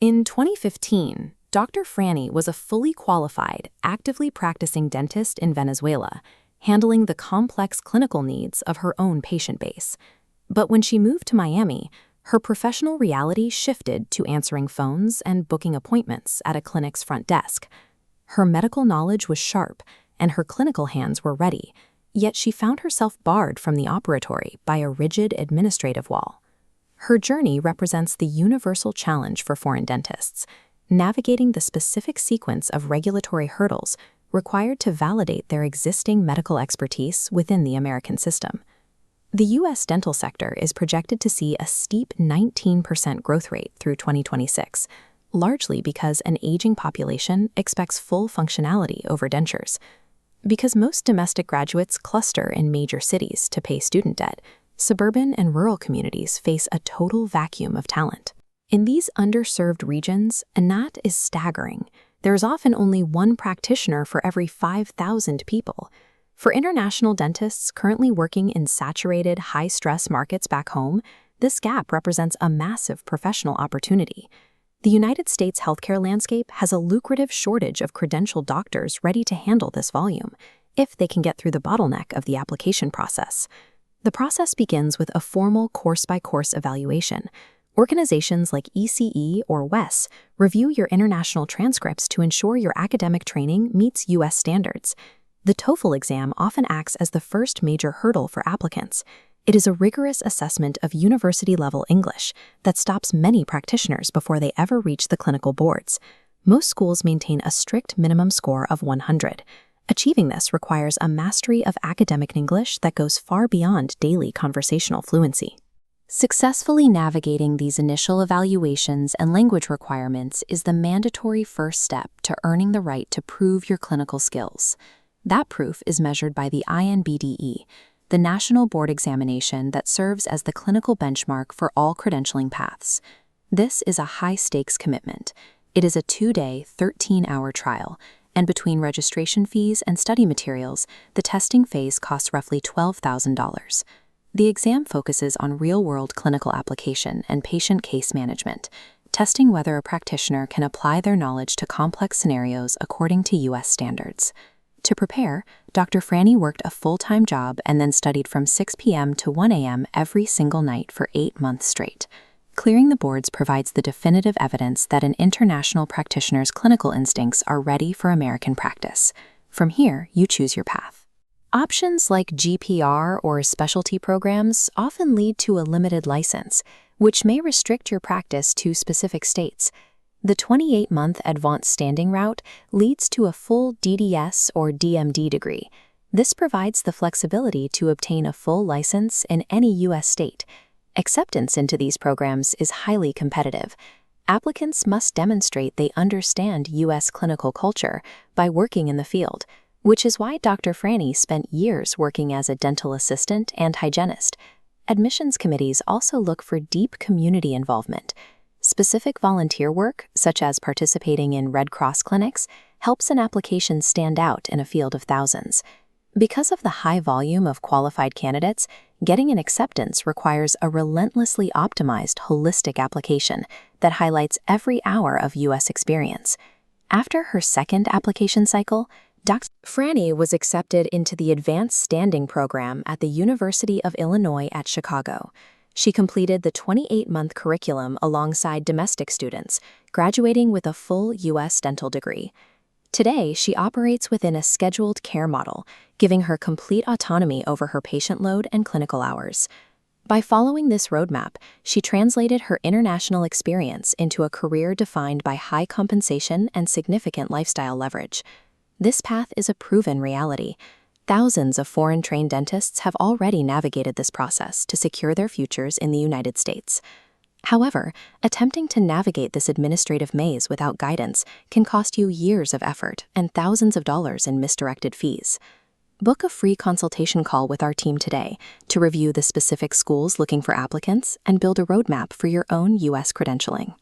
In 2015, Dr. Franny was a fully qualified, actively practicing dentist in Venezuela, handling the complex clinical needs of her own patient base. But when she moved to Miami, her professional reality shifted to answering phones and booking appointments at a clinic's front desk. Her medical knowledge was sharp, and her clinical hands were ready, yet she found herself barred from the operatory by a rigid administrative wall. Her journey represents the universal challenge for foreign dentists, navigating the specific sequence of regulatory hurdles required to validate their existing medical expertise within the American system. The U.S. dental sector is projected to see a steep 19% growth rate through 2026, largely because an aging population expects full functionality over dentures. Because most domestic graduates cluster in major cities to pay student debt, suburban and rural communities face a total vacuum of talent. In these underserved regions, and that is staggering, there is often only one practitioner for every 5,000 people. For international dentists currently working in saturated, high-stress markets back home, this gap represents a massive professional opportunity. The United States healthcare landscape has a lucrative shortage of credentialed doctors ready to handle this volume, if they can get through the bottleneck of the application process. The process begins with a formal course-by-course evaluation. Organizations like ECE or WES review your international transcripts to ensure your academic training meets U.S. standards. The TOEFL exam often acts as the first major hurdle for applicants. It is a rigorous assessment of university-level English that stops many practitioners before they ever reach the clinical boards. Most schools maintain a strict minimum score of 100. Achieving this requires a mastery of academic English that goes far beyond daily conversational fluency. Successfully navigating these initial evaluations and language requirements is the mandatory first step to earning the right to prove your clinical skills. That proof is measured by the INBDE, the national board examination that serves as the clinical benchmark for all credentialing paths. This is a high-stakes commitment. It is a 2-day, 13-hour trial, and between registration fees and study materials, the testing phase costs roughly $12,000. The exam focuses on real-world clinical application and patient case management, testing whether a practitioner can apply their knowledge to complex scenarios according to U.S. standards. To prepare, Dr. Franny worked a full-time job and then studied from 6 p.m. to 1 a.m. every single night for 8 months straight. Clearing the boards provides the definitive evidence that an international practitioner's clinical instincts are ready for American practice. From here, you choose your path. Options like GPR or specialty programs often lead to a limited license, which may restrict your practice to specific states. The 28-month advanced standing route leads to a full DDS or DMD degree. This provides the flexibility to obtain a full license in any U.S. state. Acceptance into these programs is highly competitive. Applicants must demonstrate they understand U.S. clinical culture by working in the field, which is why Dr. Franny spent years working as a dental assistant and hygienist. Admissions committees also look for deep community involvement. Specific volunteer work, such as participating in Red Cross clinics, helps an application stand out in a field of thousands. Because of the high volume of qualified candidates, getting an acceptance requires a relentlessly optimized holistic application that highlights every hour of U.S. experience. After her second application cycle, Dr. Franny was accepted into the Advanced Standing Program at the University of Illinois at Chicago. She completed the 28-month curriculum alongside domestic students, graduating with a full U.S. dental degree. Today, she operates within a scheduled care model, giving her complete autonomy over her patient load and clinical hours. By following this roadmap, she translated her international experience into a career defined by high compensation and significant lifestyle leverage. This path is a proven reality. Thousands of foreign-trained dentists have already navigated this process to secure their futures in the United States. However, attempting to navigate this administrative maze without guidance can cost you years of effort and thousands of dollars in misdirected fees. Book a free consultation call with our team today to review the specific schools looking for applicants and build a roadmap for your own U.S. credentialing.